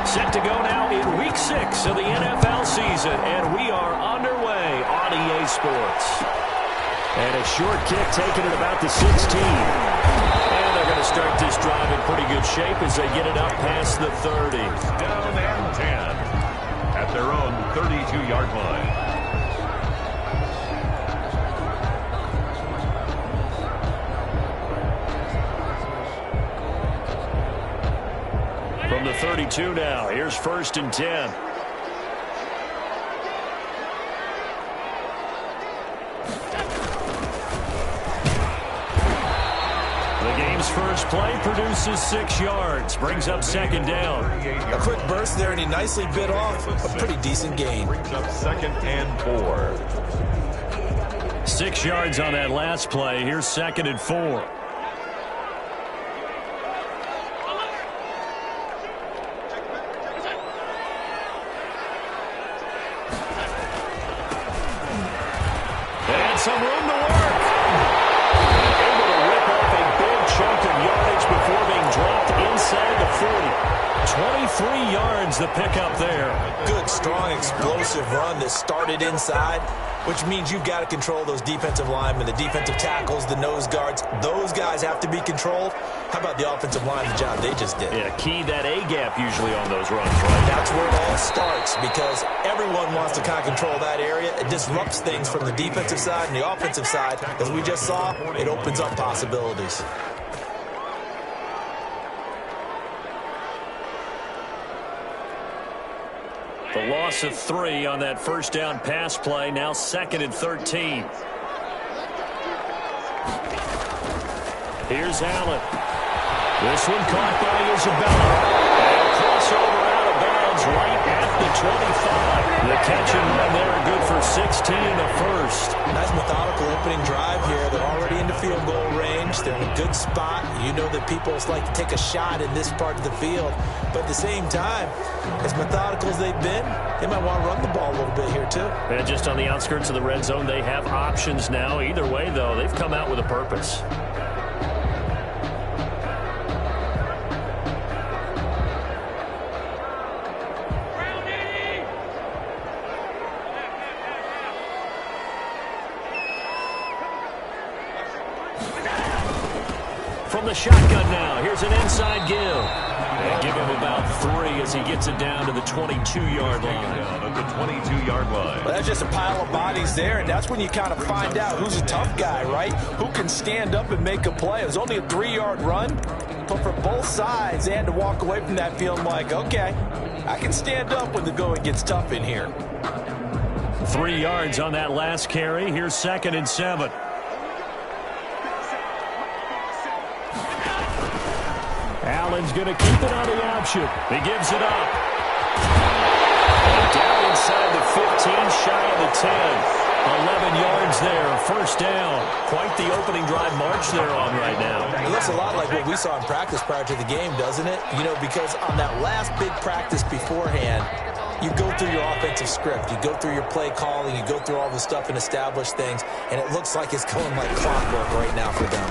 Set to go now in Week 6 of the NFL season, and we are underway on EA Sports. And a short kick taken at about the 16. And they're going to start this drive in pretty good shape as they get it up past the 30. Down and 10 at their own 32-yard line. From the 32 now, here's 1st and 10. The game's first play produces 6 yards, brings up 2nd down. A quick burst there, and he nicely bit off a pretty decent gain. Brings up 2nd and 4. 6 yards on that last play. Here's 2nd and 4. Some room to work. Able to rip off a big chunk of yardage before being dropped inside the 40. 23 yards the pickup there. Good, strong, explosive run that started inside, which means you've got to control those defensive linemen, the defensive tackles, the nose guards. Those guys have to be controlled. How about the offensive line, the job they just did? Yeah, key that A-gap usually on those runs, right? That's where it all starts, because everyone wants to kind of control that area. It disrupts things from the defensive side and the offensive side. As we just saw, it opens up possibilities. The loss of 3 on that first down pass play. Now 2nd and 13. Here's Allen. This one caught by Isabella. And a crossover out of bounds right at the 25. The catch and run there, good for 16 and a first. Nice methodical opening drive here. They're already into field goal range. They're in a good spot. You know that people like to take a shot in this part of the field. But at the same time, as methodical as they've been, they might want to run the ball a little bit here too. And just on the outskirts of the red zone, they have options now. Either way, though, they've come out with a purpose. From the shotgun now, here's an inside give. And give him about 3 as he gets it down to the 22-yard line. Down at the 22-yard line. Well, that's just a pile of bodies there, and that's when you kind of find out who's a tough guy, right? Who can stand up and make a play. It was only a 3-yard run, but for both sides, they had to walk away from that feeling like, okay, I can stand up when the going gets tough in here. 3 yards on that last carry. Here's 2nd and 7. Allen's going to keep it on the option. He gives it up. And down inside the 15, shy of the 10. 11 yards there, 1st down. Quite the opening drive march they're on right now. It looks a lot like what we saw in practice prior to the game, doesn't it? You know, because on that last big practice beforehand, you go through your offensive script. You go through your play calling. You go through all the stuff and establish things. And it looks like it's going like clockwork right now for them.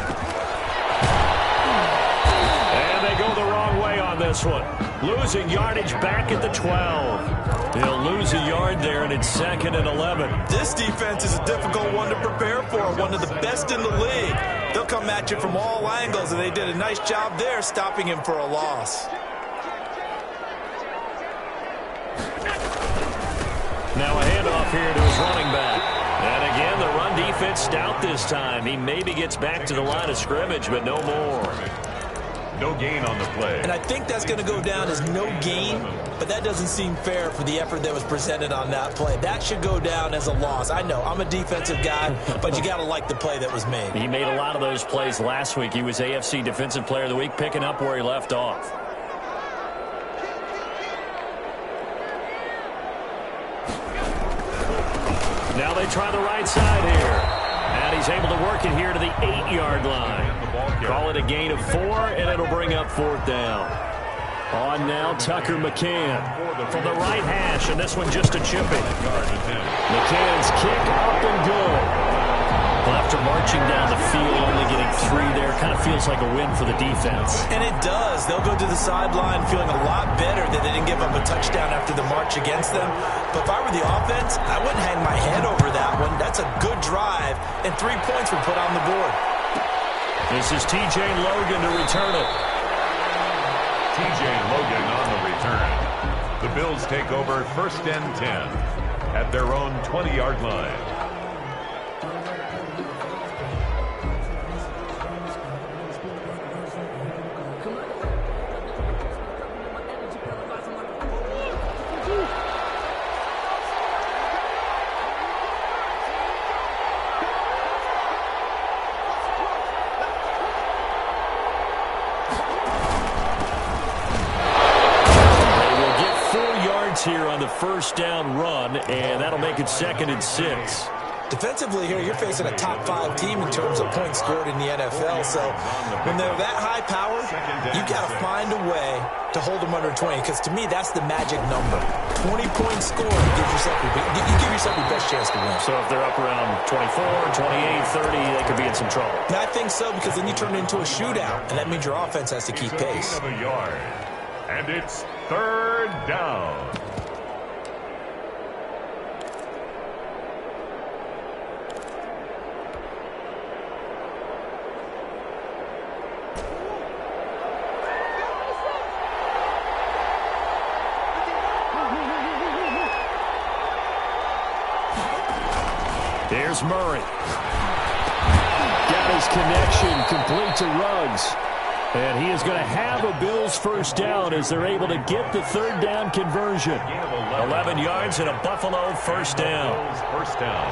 Go the wrong way on this one. Losing yardage back at the 12. They'll lose a yard there, and it's 2nd and 11. This defense is a difficult one to prepare for, one of the best in the league. They'll come at you from all angles, and they did a nice job there stopping him for a loss. Now a handoff here to his running back. And again, the run defense stout this time. He maybe gets back to the line of scrimmage, but no more. No gain on the play. And I think that's going to go down as no gain, but that doesn't seem fair for the effort that was presented on that play. That should go down as a loss. I know, I'm a defensive guy, but you got to like the play that was made. He made a lot of those plays last week. He was AFC Defensive Player of the Week, picking up where he left off. Now they try the right side here. And he's able to work it here to the 8-yard line. Call it a gain of 4, and it'll bring up 4th down. On now, Tucker McCann from the right hash, and this one just a chip in. McCann's kick up and good. Clever after marching down the field, only getting 3 there kind of feels like a win for the defense. And it does. They'll go to the sideline feeling a lot better that they didn't give up a touchdown after the march against them. But if I were the offense, I wouldn't hang my head over that one. That's a good drive, and 3 points were put on the board. This is T.J. Logan to return it. T.J. Logan on the return. The Bills take over 1st and 10 at their own 20-yard line. Here on the 1st down run, and that'll make it 2nd and 6. Defensively here, you're facing a top 5 team in terms of points scored in the NFL. So when they're that high power, you got to find a way to hold them under 20, because to me, that's the magic number. 20 points scored, you give yourself your best chance to win. So if they're up around 24, 28, 30, they could be in some trouble. I think so, because then you turn it into a shootout, and that means your offense has to keep pace. And it's 3rd down. Here's Murray. Got his connection complete to Ruggs. And he is going to have a Bills 1st down as they're able to get the 3rd down conversion. 11 yards and a Buffalo 1st down. First down.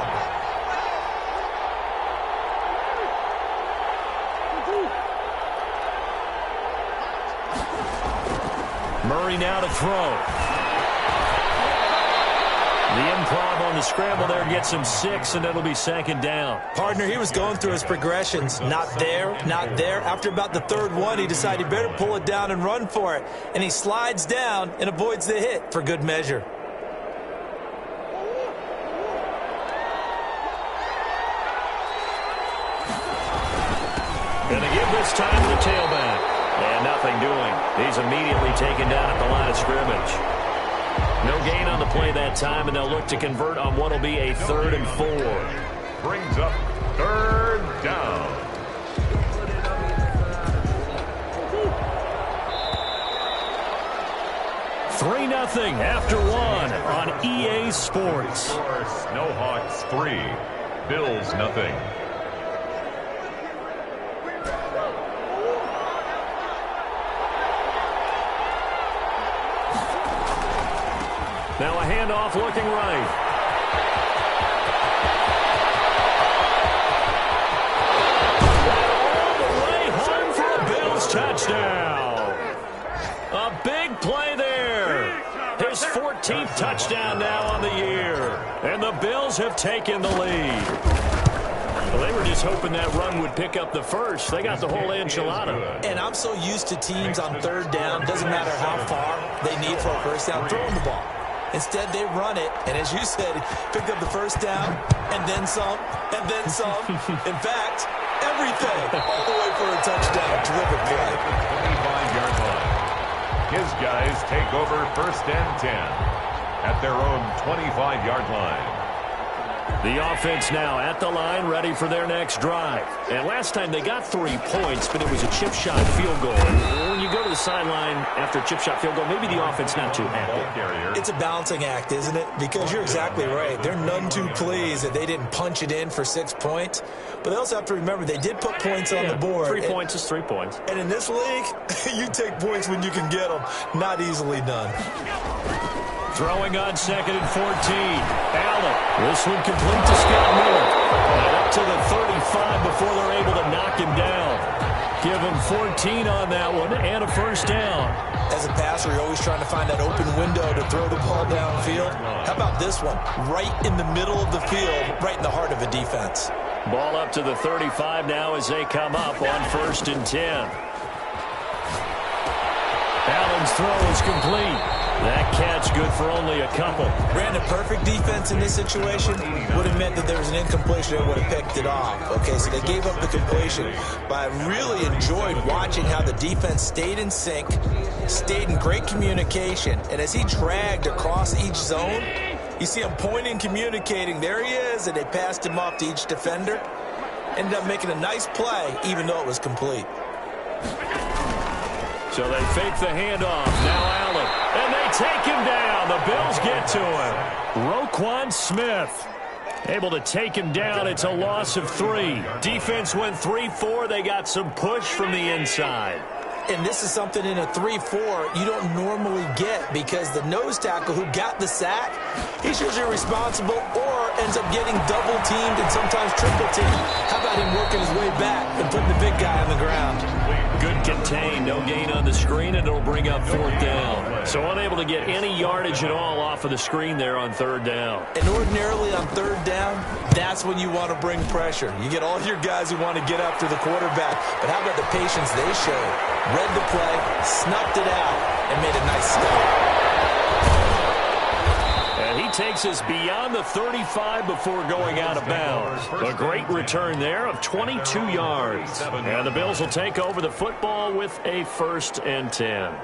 Murray now to throw. The improv on the scramble there gets him 6, and it'll be 2nd down. Partner, he was going through his progressions. Not there, not there. After about the 3rd one, he decided he better pull it down and run for it. And he slides down and avoids the hit for good measure. Going to give this time to the tailback. And nothing doing. He's immediately taken down at the line of scrimmage. No gain on the play that time, and they'll look to convert on what will be a 3rd and 4. Brings up 3rd down. Three 3-0 after 1 on EA Sports. Snowhawks 3, Bills nothing. Now a handoff looking right. All the way home for a Bills touchdown. A big play there. His 14th touchdown now on the year. And the Bills have taken the lead. Well, they were just hoping that run would pick up the first. They got the whole enchilada. And I'm so used to teams on 3rd down, doesn't matter how far they need for a 1st down, throwing the ball. Instead, they run it, and as you said, picked up the 1st down, and then some, and then some. In fact, everything, all the way for a touchdown. Terrific play. 25-yard line. His guys take over 1st and 10 at their own 25-yard line. The offense now at the line, ready for their next drive. And last time they got 3 points, but it was a chip shot field goal. And when you go to the sideline after a chip shot field goal, maybe the offense not too happy. It's a balancing act, isn't it? Because you're exactly right. They're none too pleased that they didn't punch it in for 6 points. But they also have to remember they did put points on the board. 3 points is 3 points. And in this league, you take points when you can get them. Not easily done. Throwing on 2nd and 14. Allen. This one complete to Scott Miller. And up to the 35 before they're able to knock him down. Give him 14 on that one and a 1st down. As a passer, you're always trying to find that open window to throw the ball downfield. How about this one? Right in the middle of the field, right in the heart of a defense. Ball up to the 35 now as they come up on 1st and 10. Allen's throw is complete. That catch good for only a couple. Brandon, perfect defense in this situation would have meant that there was an incompletion and would have picked it off. Okay, so they gave up the completion. But I really enjoyed watching how the defense stayed in sync, stayed in great communication, and as he dragged across each zone, you see him pointing, communicating. There he is, and they passed him off to each defender. Ended up making a nice play, even though it was complete. So they fake the handoff. Now Allen. And they take him down. The Bills get to him. Roquan Smith able to take him down. It's a loss of 3. Defense went 3-4. They got some push from the inside. And this is something in a 3-4 you don't normally get because the nose tackle who got the sack, he's usually responsible or ends up getting double teamed and sometimes triple teamed. How about him working his way back and putting the big guy on the ground? Good contain, no gain on the screen, and it'll bring up 4th down. So unable to get any yardage at all off of the screen there on 3rd down. And ordinarily on 3rd down, that's when you want to bring pressure. You get all your guys who want to get after the quarterback. But how about the patience they showed? Read the play, snuffed it out, and made a nice stop. And he takes us beyond the 35 before going out of bounds. A great return there of 22 yards. And the Bills will take over the football with a 1st and 10.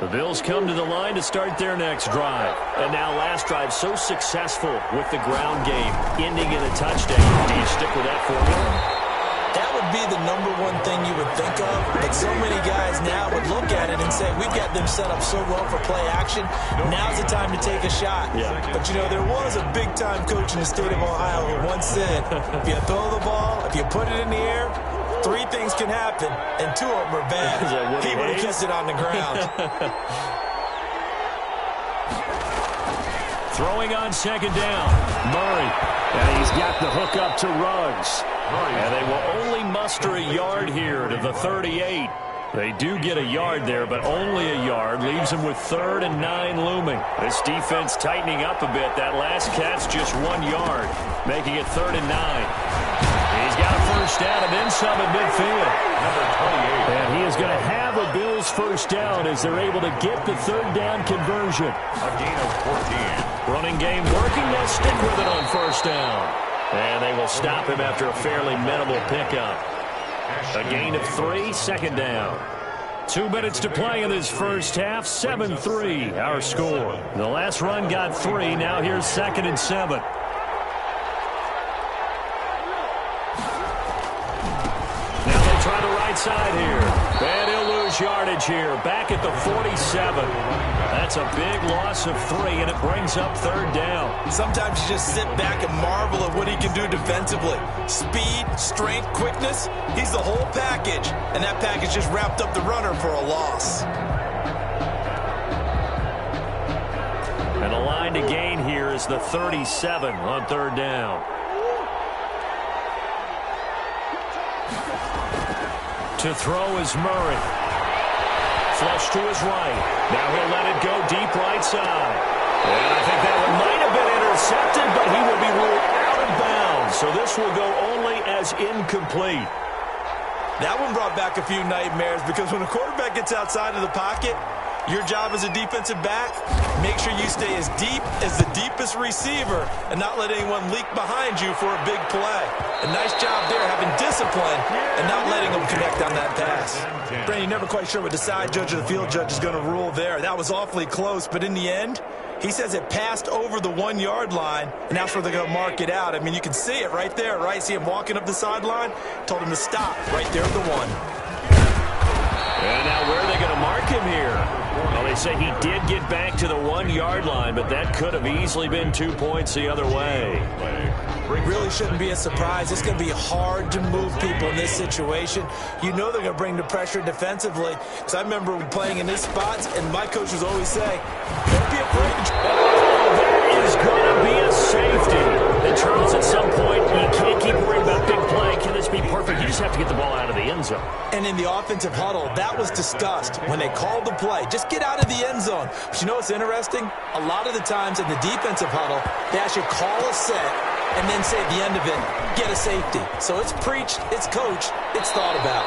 The Bills come to the line to start their next drive. And now last drive so successful with the ground game, ending in a touchdown. Do you stick with that formula? That would be the #1 thing you would think of, but so many guys now would look at it and say, we've got them set up so well for play action, now's the time to take a shot. Yeah. But, you know, there was a big-time coach in the state of Ohio who once said, if you throw the ball, if you put it in the air, 3 things can happen, and 2 of them are bad. He would have kissed it on the ground. Throwing on 2nd down, Murray. And he's got the hook up to Ruggs. And they will only muster a yard here to the 38. They do get a yard there, but only a yard. Leaves them with 3rd and 9 looming. This defense tightening up a bit. That last catch just 1 yard, making it 3rd and 9. He's got a 1st down and then some at midfield. Number 28. And he is going to have a Bills 1st down as they're able to get the 3rd down conversion. A gain of 14. Running game working. They'll stick with it on 1st down. And they will stop him after a fairly minimal pickup. A gain of 3, 2nd down. 2 minutes to play in this first half. 7-3, our score. The last run got 3. Now here's 2nd and 7. Now they try the right side here. And he'll lose yardage here. Back at the 47. That's a big loss of 3, and it brings up 3rd down. Sometimes you just sit back and marvel at what he can do defensively. Speed, strength, quickness, he's the whole package. And that package just wrapped up the runner for a loss. And the line to gain here is the 37 on 3rd down. To throw is Murray. Flush to his right. Now he'll let it go deep right side. And I think that one might have been intercepted, but he will be ruled out of bounds. So this will go only as incomplete. That one brought back a few nightmares because when a quarterback gets outside of the pocket, your job as a defensive back, make sure you stay as deep as the deepest receiver and not let anyone leak behind you for a big play. A nice job there having discipline and not letting them connect on that pass. Brandon, you're never quite sure what the side judge or the field judge is going to rule there. That was awfully close, but in the end, he says it passed over the 1 yard line, and that's where they're going to mark it out. I mean, you can see it right there, right? See him walking up the sideline? Told him to stop right there at the 1. And now where are they going to mark him here? Well, they say he did get back to the 1 yard line, but that could have easily been 2 points the other way. Really shouldn't be a surprise. It's going to be hard to move people in this situation. You know they're going to bring the pressure defensively. Because I remember playing in these spots, and my coach was always saying, don't be afraid. That is going to be a safety. And Charles, at some point, you can't keep worrying about big play. Can this be perfect? You just have to get the ball out of the end zone. And in the offensive huddle, that was discussed when they called the play. Just get out of the end zone. But you know what's interesting? A lot of the times in the defensive huddle, they actually call a set and then say at the end of it, get a safety. So it's preached, it's coached, it's thought about.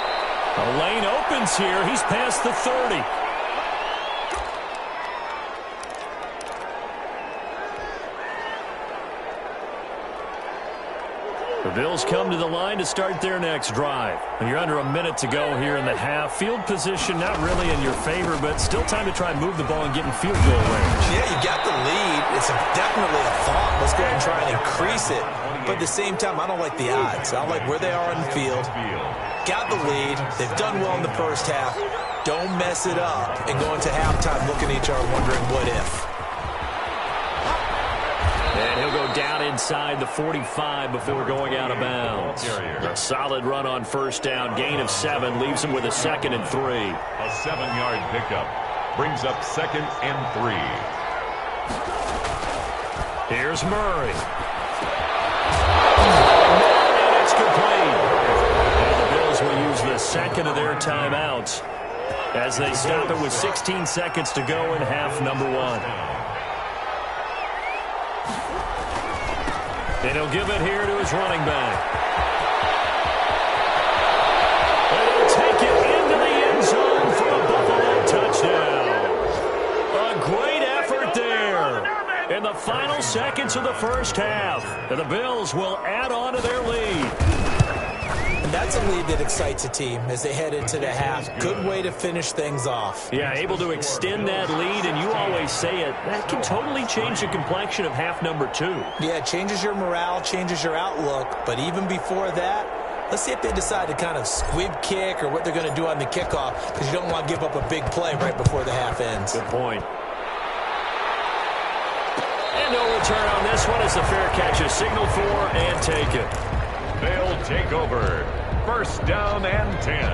A lane opens here. He's past the 30. The Bills come to the line to start their next drive. And you're under a minute to go here in the half. Field position not really in your favor, but still time to try and move the ball and get in field goal range. Yeah, you got the lead. It's definitely a thought. Let's go ahead and try and increase it. But at the same time, I don't like the odds. I like where they are on the field. Got the lead. They've done well in the first half. Don't mess it up and go into halftime looking at each other wondering what if. And he'll go down inside the 45 before going out of bounds. A solid run on first down. Gain of 7 leaves him with a 2nd and 3. A 7-yard pickup brings up 2nd and 3. Here's Murray. And it's complete. And the Bills will use the second of their timeouts as they stop it with 16 seconds to go in half number 1. And he'll give it here to his running back. And he'll take it into the end zone for a Buffalo touchdown. A great effort there in the final seconds of the first half. And the Bills will add on to their lead. That's a lead that excites a team as they head into the half. Good way to finish things off. Yeah, able to extend that lead, and you always say it, that can totally change the complexion of half number 2. Yeah, it changes your morale, changes your outlook. But even before that, let's see if they decide to kind of squib kick or what they're going to do on the kickoff, because you don't want to give up a big play right before the half ends. Good point. And no return on this one as the fair catch is signaled for and taken. They'll take over. First down and 10.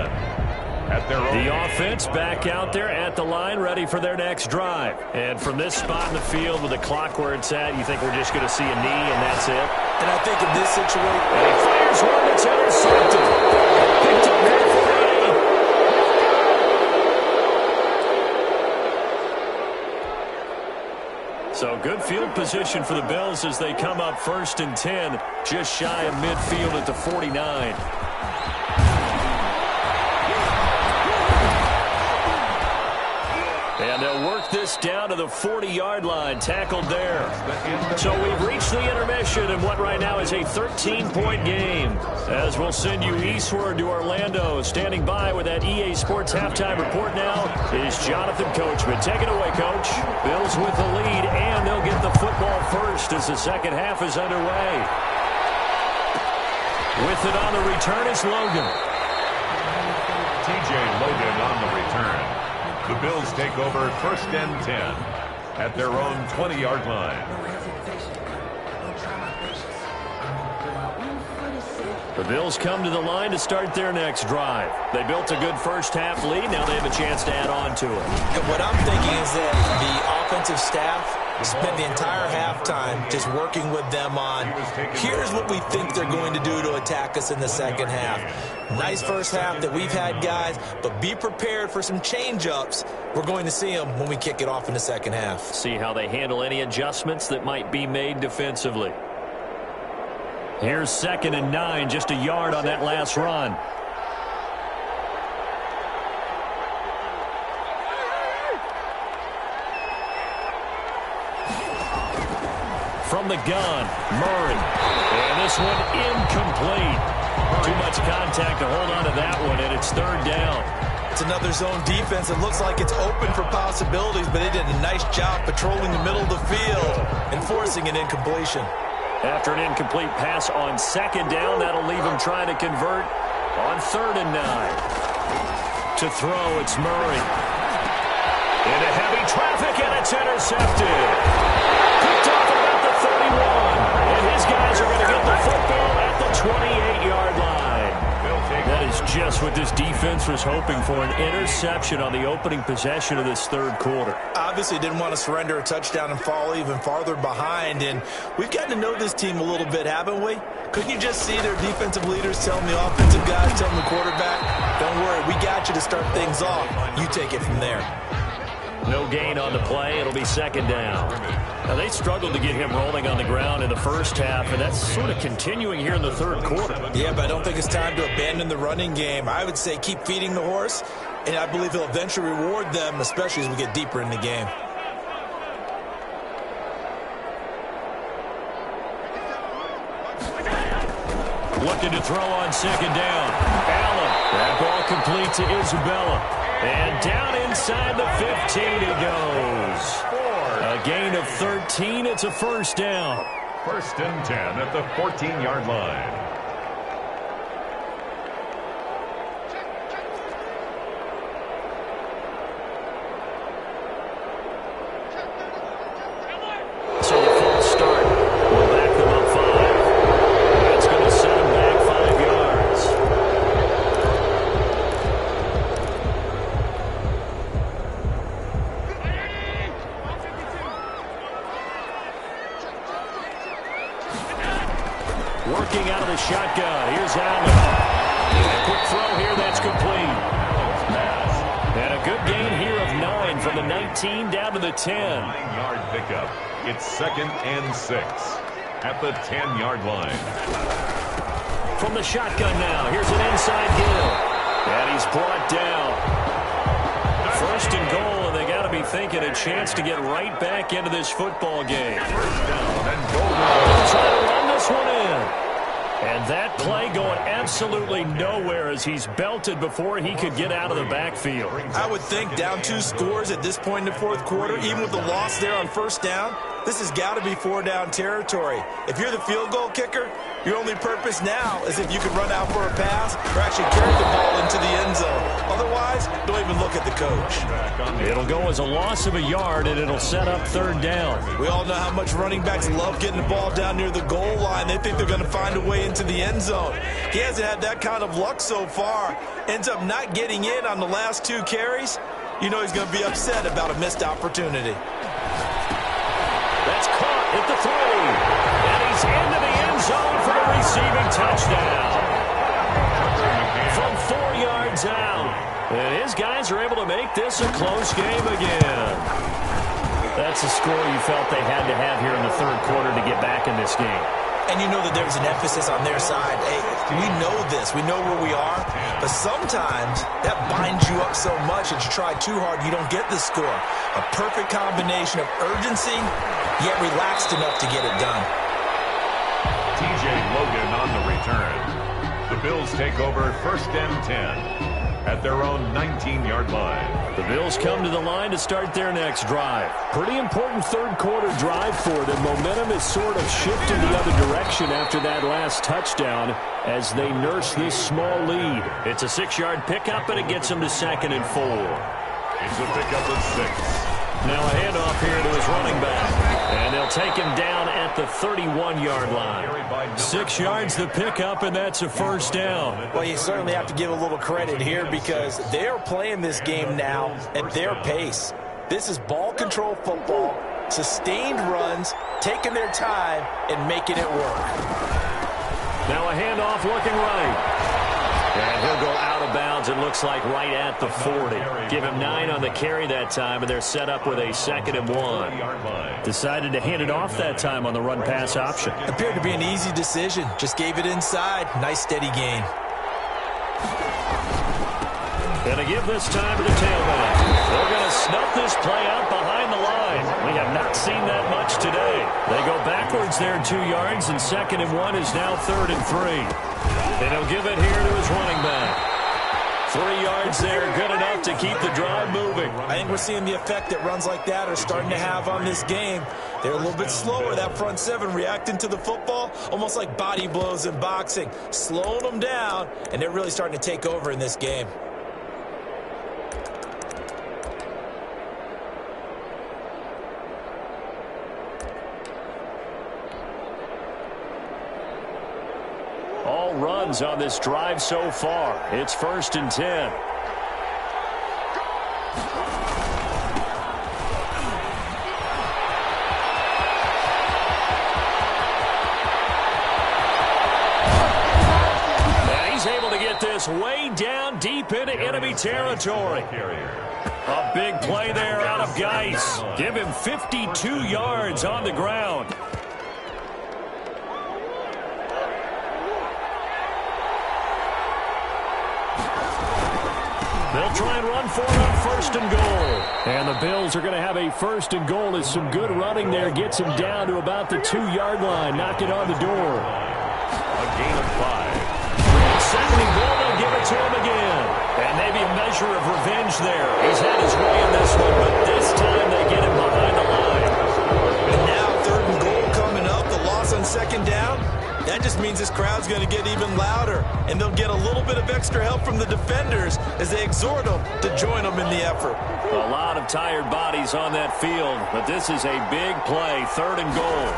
At their own. The offense back out there at the line, ready for their next drive. And from this spot in the field with the clock where it's at, you think we're just going to see a knee and that's it? And I think in this situation, and he fires one that's intercepted. Picked up half. So good field position for the Bills as they come up 1st and 10, just shy of midfield at the 49. And they'll work this down to the 40-yard line, tackled there. So we've reached the intermission in what right now is a 13-point game. As we'll send you eastward to Orlando. Standing by with that EA Sports halftime report now is Jonathan Coachman. Take it away, Coach. Bills with the lead, and they'll get the football first as the second half is underway. With it on the return is Logan. TJ Logan on the return. The Bills take over 1st and 10 at their own 20-yard line. The Bills come to the line to start their next drive. They built a good first half lead. Now they have a chance to add on to it. And what I'm thinking is that the offensive staff spent the entire halftime just working with them on, here's what we think they're going to do to attack us in the second half. Nice first half that we've had, guys, but be prepared for some change-ups. We're going to see them when we kick it off in the second half. See how they handle any adjustments that might be made defensively. Here's 2nd and 9, just a yard on that last run. From the gun, Murray. And this one incomplete. Too much contact to hold on to that one, and it's 3rd down. It's another zone defense. It looks like it's open for possibilities, but they did a nice job patrolling the middle of the field and forcing an incompletion. After an incomplete pass on 2nd down, that'll leave him trying to convert on 3rd and 9. To throw, it's Murray. Into heavy traffic, and it's intercepted. Picked off about the 31. And his guys are going to get the football at the 28-yard line. That is just what this defense was hoping for, an interception on the opening possession of this 3rd quarter. Obviously didn't want to surrender a touchdown and fall even farther behind, and we've gotten to know this team a little bit, haven't we? Couldn't you just see their defensive leaders telling the offensive guys, telling the quarterback, don't worry, we got you to start things off. You take it from there. No gain on the play. It'll be second down. Now, they struggled to get him rolling on the ground in the first half, and that's sort of continuing here in the third quarter. Yeah, but I don't think it's time to abandon the running game. I would say keep feeding the horse, and I believe he'll eventually reward them, especially as we get deeper in the game. Looking to throw on second down. Allen. That ball complete to Isabella. And down inside the 15 he goes. A gain of 13. It's a first down. First and 10 at the 14-yard line. So the false start will back them up 5. That's going to set them back 5 yards. Working out of the shotgun. Here's Allen. A quick throw here. That's complete. And a good gain here of 9 from the 19 down to the 10. 9-yard pickup. It's second and 6 at the 10-yard line. From the shotgun now. Here's an inside gill. And he's brought down. First and goal, and they got to be thinking a chance to get right back into this football game. First down and goal. Try to run this one in. And that play going absolutely nowhere as he's belted before he could get out of the backfield. I would think down 2 scores at this point in the fourth quarter, even with the loss there on first down, this has got to be 4-down territory. If you're the field goal kicker, your only purpose now is if you can run out for a pass or actually carry the ball into the end zone. Otherwise, don't even look at the coach. It'll go as a loss of a yard, and it'll set up third down. We all know how much running backs love getting the ball down near the goal line. They think they're going to find a way into the end zone. He hasn't had that kind of luck so far. Ends up not getting in on the last 2 carries. You know he's going to be upset about a missed opportunity. That's caught at the 3. And he's into the end zone for the receiving touchdown. From 4 yards out. And his guys are able to make this a close game again. That's the score you felt they had to have here in the third quarter to get back in this game. And you know that there's an emphasis on their side. Hey, we know this. We know where we are. But sometimes that binds you up so much that you try too hard, you don't get the score. A perfect combination of urgency, yet relaxed enough to get it done. TJ Logan on the return. The Bills take over first and 10 at their own 19-yard line. The Bills come to the line to start their next drive. Pretty important third quarter drive for them. Momentum is sort of shifted the other direction after that last touchdown as they nurse this small lead. It's a 6-yard pickup, and it gets them to second and 4. It's a pickup of 6. Now a handoff here to his running back. And they'll take him down at the 31-yard line. 6 yards the pickup, and that's a first down. Well, you certainly have to give a little credit here because they're playing this game now at their pace. This is ball control football, sustained runs, taking their time, and making it work. Now a handoff looking right. And he'll go out of bounds, it looks like right at the 40. Give him 9 on the carry that time, and they're set up with a 2nd and 1. Decided to hand it off that time on the run-pass option. Appeared to be an easy decision. Just gave it inside. Nice, steady gain. Gonna give this time to the tailback. They're going to snuff this play out behind the line. We have not seen that much today. They go backwards there 2 yards, and 2nd and 1 is now 3rd and 3. And he'll give it here to his running back. 3 yards there, good enough to keep the drive moving. I think we're seeing the effect that runs like that are starting to have on this game. They're a little bit slower, that front 7, reacting to the football, almost like body blows in boxing. Slowing them down, and they're really starting to take over in this game. All runs on this drive so far. It's 1st and 10. And he's able to get this way down deep into enemy territory. A big play there out of Geis. Give him 52 yards on the ground. They'll try and run for it on first and goal. And the Bills are going to have a first and goal as some good running there gets him down to about the 2-yard line. Knock it on the door. A gain of 5. Second and goal, they'll give it to him again. And maybe a measure of revenge there. He's had his way in this one, but this time they get him behind the line. And now third and goal coming up. The loss on second down. That just means this crowd's going to get even louder, and they'll get a little bit of extra help from the defenders as they exhort them to join them in the effort. A lot of tired bodies on that field, but this is a big play, third and goal.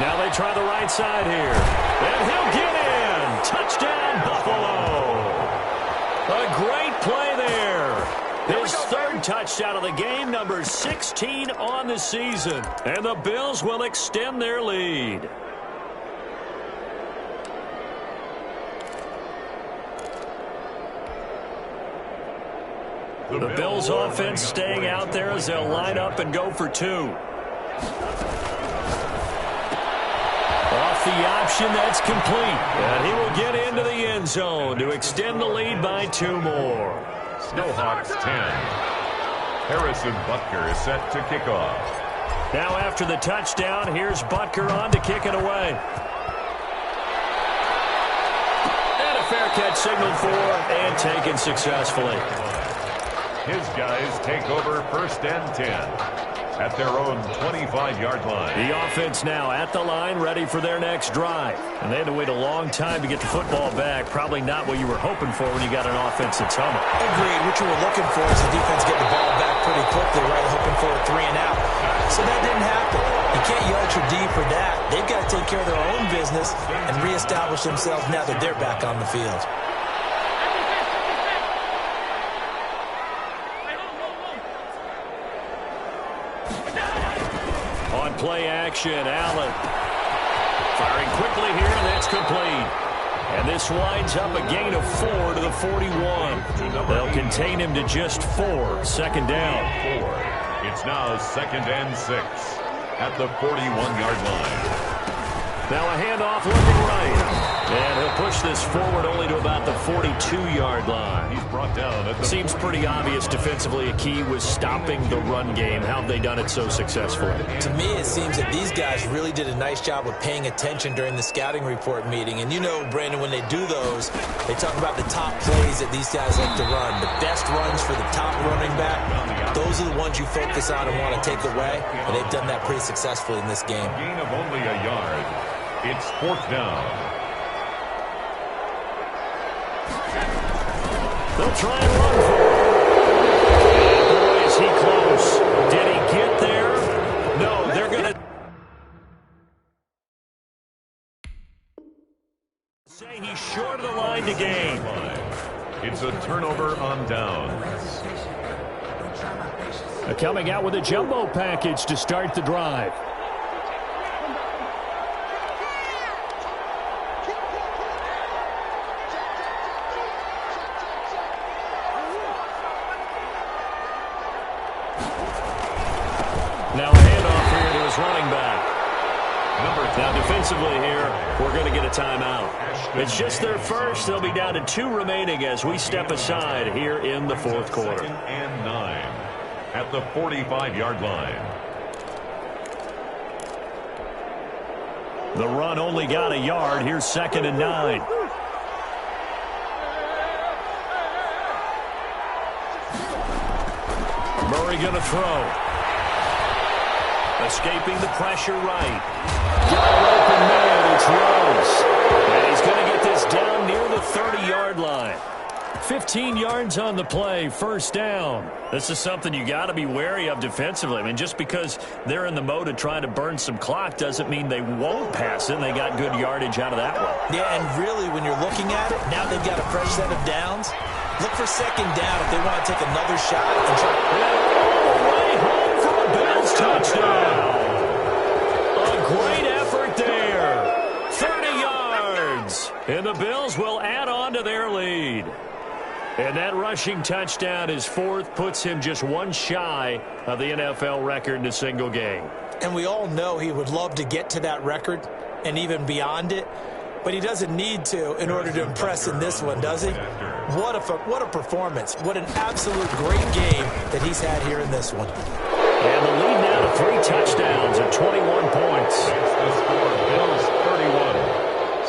Now they try the right side here, and he'll get in. Touchdown, Buffalo. A great play there. His third touchdown of the game, number 16 on the season, and the Bills will extend their lead. The Bills offense staying out there as they'll line up and go for 2. Off the option, that's complete. And he will get into the end zone to extend the lead by 2 more. Snowhawks 10. Harrison Butker is set to kick off. Now after the touchdown, here's Butker on to kick it away. And a fair catch signaled for and taken successfully. His guys take over first and 10 at their own 25-yard line. The offense now at the line, ready for their next drive. And they had to wait a long time to get the football back. Probably not what you were hoping for when you got an offense that's humming. Agreed. What you were looking for is the defense getting the ball back pretty quickly, right? Hoping for a 3 and out. So that didn't happen. You can't yell at your D for that. They've got to take care of their own business and reestablish themselves now that they're back on the field. Play action, Allen. Firing quickly here, and that's complete. And this winds up a gain of 4 to the 41. They'll contain him to just 4. Second down. It's now second and 6 at the 41-yard line. Now a handoff looking right. And he'll push this forward only to about the 42-yard line. He's brought down at the... Seems pretty obvious defensively a key was stopping the run game. How have they done it so successfully? To me, it seems that these guys really did a nice job of paying attention during the scouting report meeting. And you know, Brandon, when they do those, they talk about the top plays that these guys like to run. The best runs for the top running back, those are the ones you focus on and want to take away. And they've done that pretty successfully in this game. Gain of only a yard. It's fourth down. They'll try and run for it. And boy, is he close. Did he get there? No, they're going to say he's short of the line to gain. It's a turnover on downs. Coming out with a jumbo package to start the drive. Now a handoff here to his running back. Now defensively here, we're going to get a timeout. It's just their first. They'll be down to 2 remaining as we step aside here in the fourth quarter. Second and 9 at the 45-yard line. The run only got a yard. Here's second and 9. Murray going to throw. Escaping the pressure right. Got an open man. It's Rose. And he's going to get this down near the 30-yard line. 15 yards on the play, first down. This is something you got to be wary of defensively. I mean, just because they're in the mode of trying to burn some clock doesn't mean they won't pass it, and they got good yardage out of that one. Yeah, and really, when you're looking at it, now they've got a fresh set of downs. Look for second down if they want to take another shot and try. Way home for a Bills touchdown. A great effort there. 30 yards. And the Bills will add on to their lead. And that rushing touchdown, his fourth, puts him just one shy of the NFL record in a single game. And we all know he would love to get to that record and even beyond it, but he doesn't need to in order to impress in this one, does he? What a performance. What an absolute great game that he's had here in this one. And the lead now to 3 touchdowns and 21 points. It's the score, Bills 31,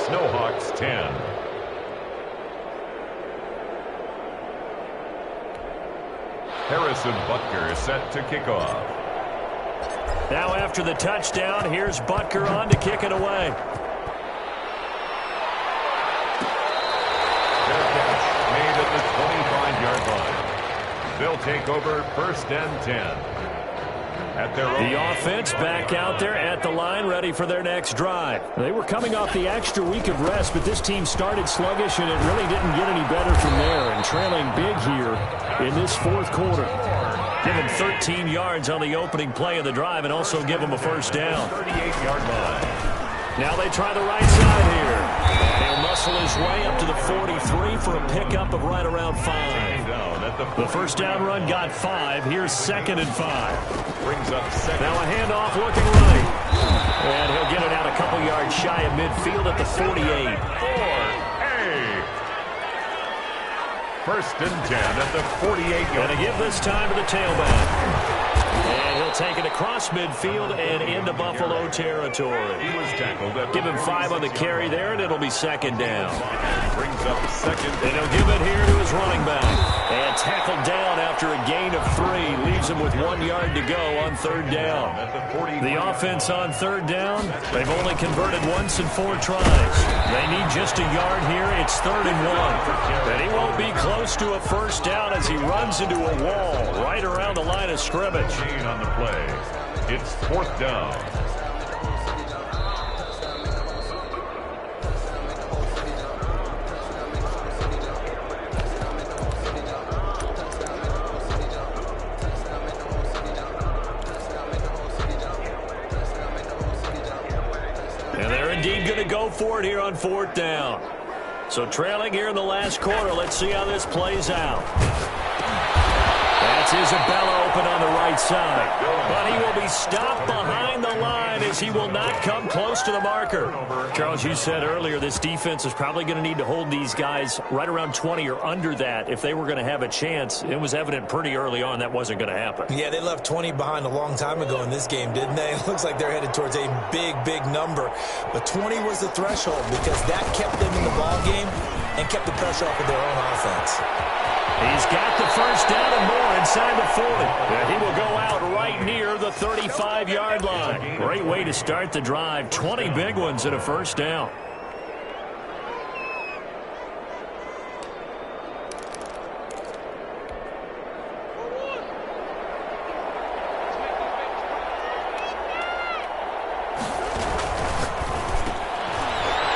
Snowhawks 10. Harrison Butker is set to kick off. Now after the touchdown, here's Butker on to kick it away. Fair catch made at the 25-yard line. They'll take over 1st and 10. At their own. The offense back out there at the line, ready for their next drive. They were coming off the extra week of rest, but this team started sluggish, and it really didn't get any better from there. And trailing big here in this fourth quarter. Give them 13 yards on the opening play of the drive and also give them a first down. 38-yard line. Now they try the right side here. He'll muscle his way up to the 43 for a pickup of right around 5. The first down run got 5. Here's 2nd and 5. Brings up 2nd. Now a handoff looking right. And he'll get it out a couple yards shy of midfield at the 48. 1st and 10 at the 48-yard line. Going to give this time to the tailback. And he'll take it across midfield and into Buffalo territory. He was tackled. Give him 5 on the carry there, and it'll be 2nd down. Brings up 2nd. And he'll give it here to his running back. And tackled down after a gain of 3. Leaves him with 1 yard to go on 3rd down. The offense on 3rd down, they've only converted once in 4 tries. They need just a yard here. It's 3rd and 1. And he won't be close to a first down as he runs into a wall right around the line of scrimmage. On the play. It's 4th down. And they're indeed going to go for it here on 4th down. So trailing here in the last quarter, let's see how this plays out. That's Isabella open on the right side. But he will be stopped behind the line as he will not come close to the marker. Charles, you said earlier this defense is probably going to need to hold these guys right around 20 or under that if they were going to have a chance. It was evident pretty early on that wasn't going to happen. Yeah, they left 20 behind a long time ago in this game, didn't they? It looks like they're headed towards a big, big number. But 20 was the threshold because that kept them in the ball game and kept the pressure off of their own offense. He's got the first down and more inside the 40. And he will go out right near the 35-yard line. Great way to start the drive. 20 big ones and a first down.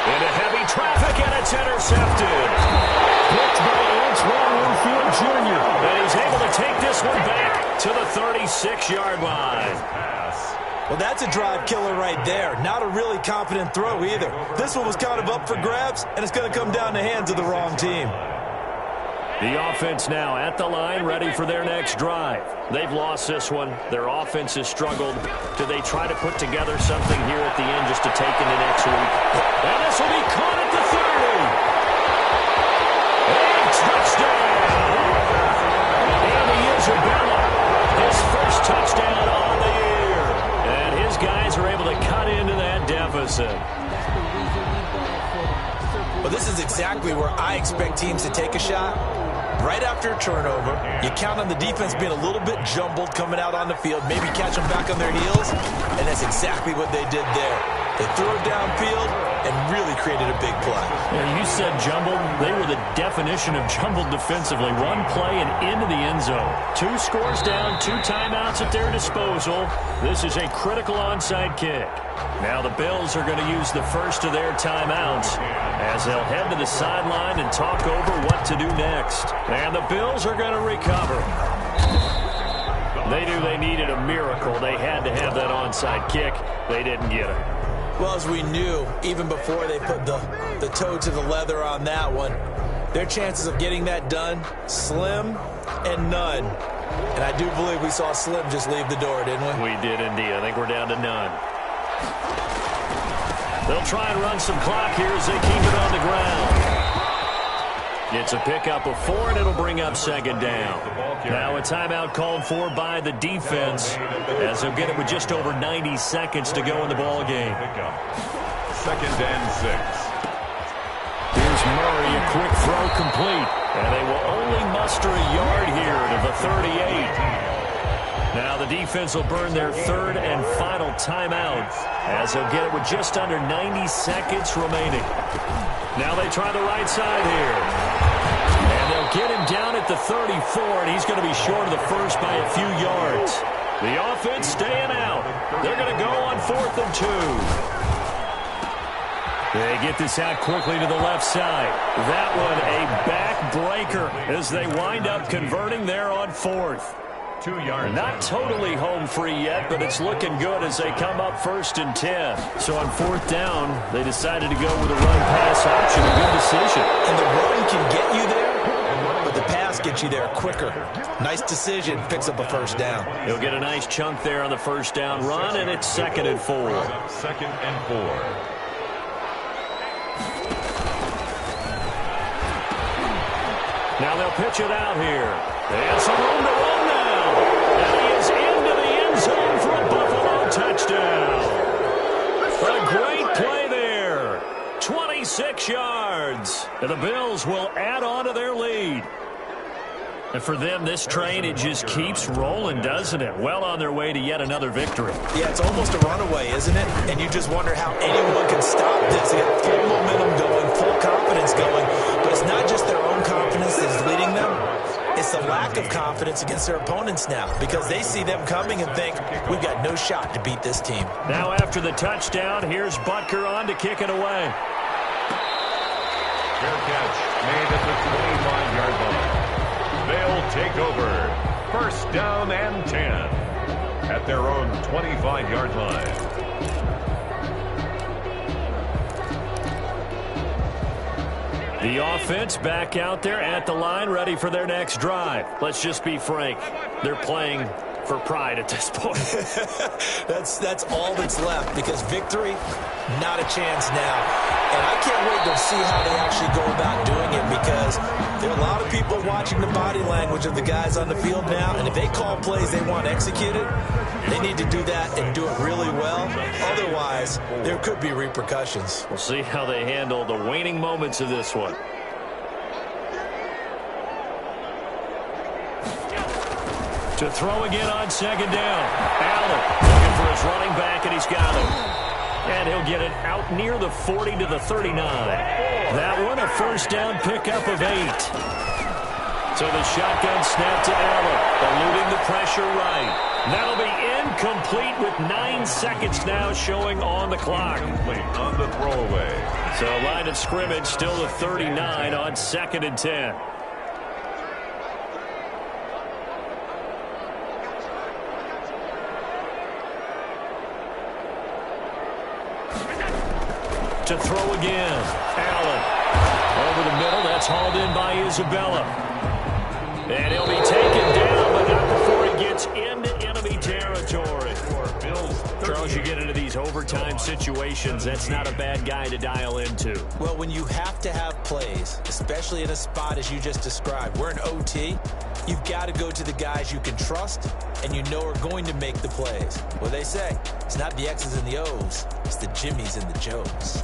Into heavy traffic, and it's intercepted. Picked by Antoine Winfield Jr. And he's able to take this one back to the 36-yard line. Well, that's a drive killer right there. Not a really confident throw either. This one was kind of up for grabs, and it's going to come down the hands of the wrong team. The offense now at the line, ready for their next drive. They've lost this one. Their offense has struggled. Do they try to put together something here at the end just to take into next week? And this will be caught at the 30. Touchdown! Andy Isabella, his first touchdown on the year. And his guys are able to cut into that deficit. Well, this is exactly where I expect teams to take a shot. Right after a turnover, you count on the defense being a little bit jumbled coming out on the field, maybe catch them back on their heels, and that's exactly what they did there. They threw it downfield and really created a big play. Yeah, you said jumbled. They were the definition of jumbled defensively. One play and into the end zone. 2 scores down, 2 timeouts at their disposal. This is a critical onside kick. Now the Bills are going to use the first of their timeouts as they'll head to the sideline and talk over what to do next. And the Bills are going to recover. They knew they needed a miracle. They had to have that onside kick. They didn't get it. Well, as we knew, even before they put the toe to the leather on that one, their chances of getting that done, slim and none. And I do believe we saw Slim just leave the door, didn't we? We did indeed. I think we're down to none. They'll try and run some clock here as they keep it on the ground. It's a pickup of 4, and it'll bring up second down. Now a timeout called for by the defense as they'll get it with just over 90 seconds to go in the ball game. Second and 6. Here's Murray, a quick throw complete. And they will only muster a yard here to the 38. Now the defense will burn their third and final timeout as they'll get it with just under 90 seconds remaining. Now they try the right side here. And they'll get him down at the 34, and he's going to be short of the first by a few yards. The offense staying out. They're going to go on 4th and 2. They get this out quickly to the left side. That one a backbreaker as they wind up converting there on 4th. 2 yards. Not totally home free yet, but it's looking good as they come up 1st and 10. So on 4th down, they decided to go with a run-pass option. A good decision. And the run can get you there, but the pass gets you there quicker. Nice decision. Picks up a first down. He'll get a nice chunk there on the first down run, and it's 2nd and 4. 2nd and 4. Now they'll pitch it out here. And some room to run now. And he is into the end zone for a Buffalo touchdown. A great play there. 26 yards. And the Bills will add on to their lead. And for them, this train, it just keeps rolling, doesn't it? Well on their way to yet another victory. Yeah, it's almost a runaway, isn't it? And you just wonder how anyone can stop this. They have full momentum going, full confidence going. But it's not just their own confidence that's leading them. It's the lack of confidence against their opponents now because they see them coming and think, we've got no shot to beat this team. Now after the touchdown, here's Butker on to kick it away. Fair catch made at the 25-yard line. They'll take over 1st down and 10 at their own 25-yard line. The offense back out there at the line, ready for their next drive. Let's just be frank. They're playing for pride at this point. That's all that's left because victory, not a chance now. And I can't wait to see how they actually go about doing it because there are a lot of people watching the body language of the guys on the field now. And if they call plays they want executed, they need to do that and do it really well. Otherwise, there could be repercussions. We'll see how they handle the waning moments of this one. To throw again on 2nd down. Allen looking for his running back, and he's got him. And he'll get it out near the 40 to the 39. That one a first down pickup of 8. So the shotgun snap to Allen, eluding the pressure right. That'll be incomplete with 9 seconds now showing on the clock. On the throwaway. So line of scrimmage still the 39 on 2nd and 10. To throw again. Allen over the middle. That's hauled in by Isabella. And he'll be taken down, but not before he gets into enemy territory. Charles, you get into these overtime situations, that's not a bad guy to dial into. Well, when you have to have plays, especially in a spot as you just described, we're in OT, you've got to go to the guys you can trust and you know are going to make the plays. What they say, it's not the X's and the O's, it's the Jimmys and the Joes.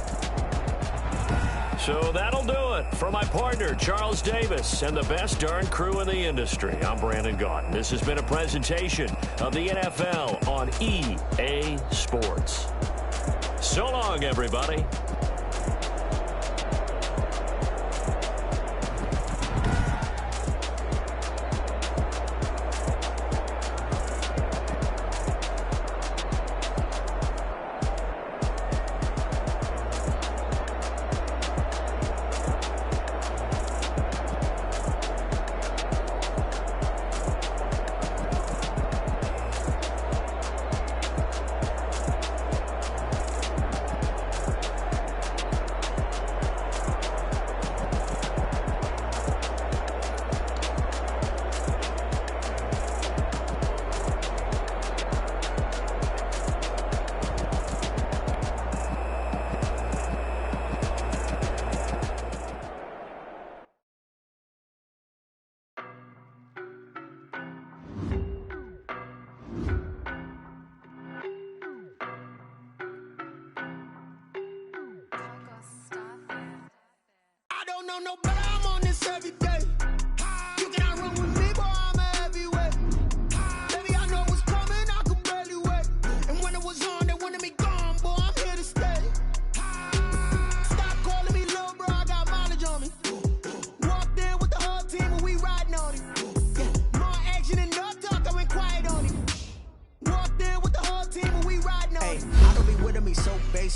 So that'll do it for my partner, Charles Davis, and the best darn crew in the industry. I'm Brandon Gaudin. This has been a presentation of the NFL on EA Sports. So long, everybody.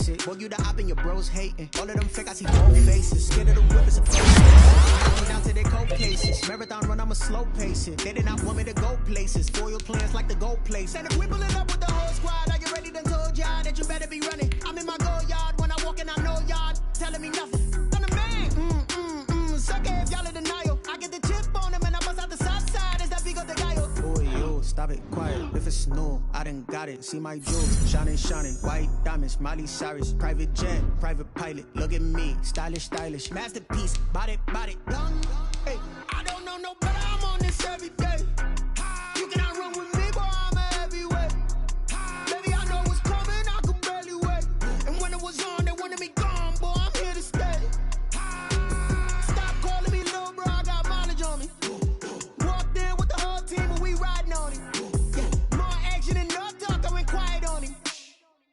basic. Boy, you the op and your bros hating. All of them fake, I see both faces. Scared of the whip, it's a face. Down to their cold cases. Marathon run, I'm a slow pacing. They did not want me to go places. Foil plans like the gold place. And if we pulling up with the whole squad, are you ready? Done told y'all that you better be running. I'm in my go yard. When I walk in, I know y'all telling me nothing. I'm the man. Sucker if y'all in denial. I get the chip on him and I bust out the south side. Is that big of the guy? Oh, yo, stop it, quiet. If it's new, I done got it. See my jewels, shining, shining. White diamonds, Miley Cyrus. Private jet, private pilot. Look at me, stylish, stylish. Masterpiece, body, young. Hey, I don't know no better. I'm on this every day. You cannot run with me, boy. I'm a heavyweight. Baby, I know what's coming. I could barely wait. And when it was on, they wanted me gone, boy. I'm here to stay. Stop calling me little bro. I got mileage on me. Walked in with the whole team and we riding on him. Yeah, more action and no talk. I went quiet on him.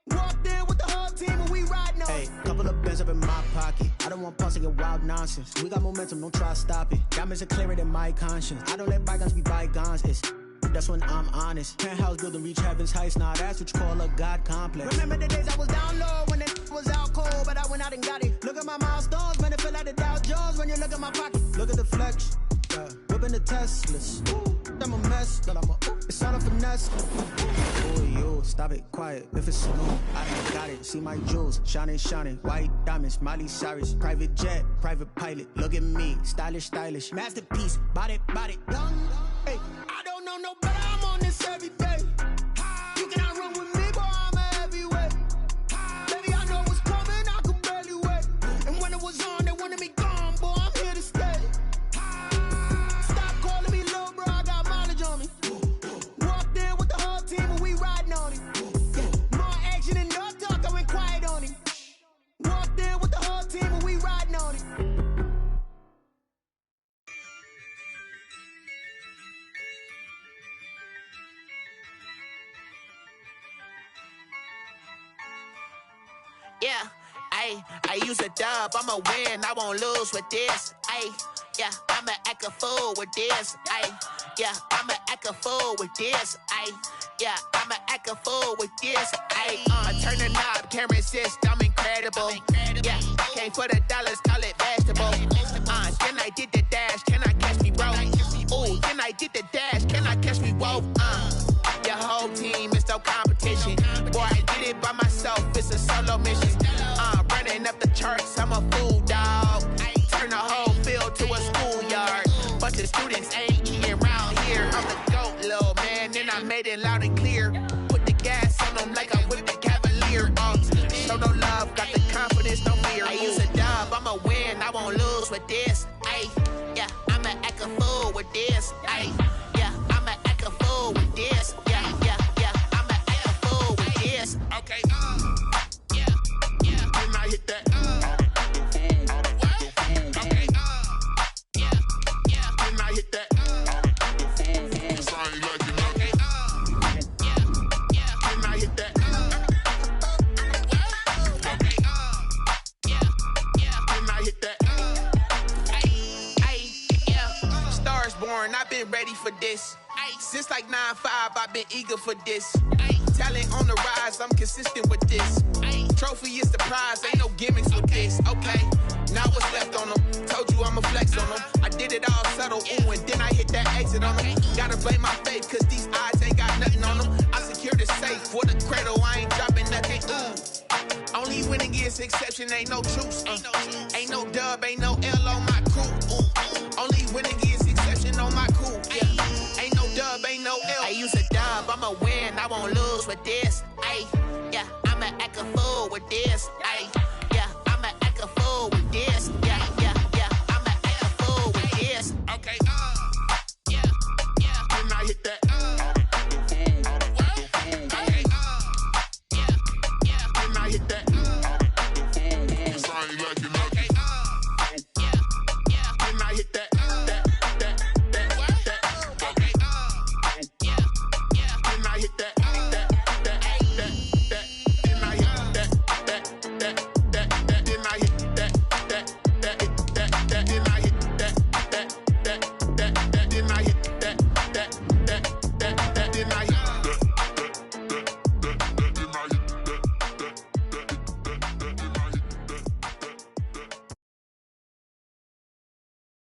Walked in with the whole team and we riding on him. Hey, couple of bands up in my pocket. I don't want pause to get wild nonsense. We got momentum, don't try to stop it. Diamonds are clearer than my conscience. I don't let bygones be bygones. That's when I'm honest. Penthouse building, reach heaven's heights. Nah, that's what you call a God complex. Remember the days I was down low when it was out cold, but I went out and got it. Look at my milestones, man, it feel like the Dow Jones when you look at my pocket. Look at the flex, whipping the Teslas. I'm a mess, but it's all a finesse. Oh, yo, stop it, quiet. If it's new, I done got it. See my jewels, shining, shining. White diamonds, Miley Cyrus. Private jet, private pilot. Look at me, stylish, stylish. Masterpiece, body, young. Hey, I don't know no better. I'm on this every day. You cannot run with me, boy. I'm a heavyweight. Baby, I know what's coming. I could barely wait. And when it was on, they wanted me gone, boy. I'm here to stay. Stop calling me little bro. I got mileage on me. Walked in with the whole team and we riding on him. Yeah, more action and no talk. I went quiet on him. Walked in with the whole team and we riding on him. Yeah, I use a dub, I'ma win, I won't lose with this. Yeah, I'ma act a fool with this. Yeah, I'ma act a fool with this. Yeah, I'ma act a fool with this. I turn the knob, camera assist, I'm incredible. Yeah, came for the dollars, call it vegetable. Then I did the dash, can I catch me, bro? Ooh, then I did the dash, can I catch me, whoa? Your whole team is no competition. Boy, I did it by myself, it's a solo mission. Running up the charts, I'm a fool, dog. Turn the whole field to a schoolyard. Bunch of students ain't eating around here. I'm the GOAT, little man, and I made it loud and clear. Put the gas on them like I'm with the Cavalier. Show no love, got the confidence, no fear. I use a dub, I'ma win, I won't lose with this. Yeah, I'ma act a fool with this. Yeah, I'ma act a fool with this. Yeah, I'ma act a fool with this. Okay, yeah, and I hit that. Okay, yeah, and I hit that. Sorry, like you know. Okay, yeah, and I hit that. Okay, yeah, and I hit that. Yeah, Stars born, I've been ready for this. Since like 9-5, I've been eager for this. Talent on the rise, I'm consistent with this. Trophy is the prize, ain't no gimmicks with this. Okay, now what's left on them? Told you I'ma flex on them. I did it all subtle, ooh, and then I hit that exit on them. Gotta blame my faith, cause these odds ain't got nothing on them. I secured the safe for the cradle, I ain't dropping nothing, ooh. Only winning is exception, ain't no truce. Ain't no dub, ain't no L on my crew. Only winning is exception on my crew. Yeah. Ain't no dub, ain't no L. I use a dub, I'ma win, I won't lose with this. Yeah, I'ma act a fool with this.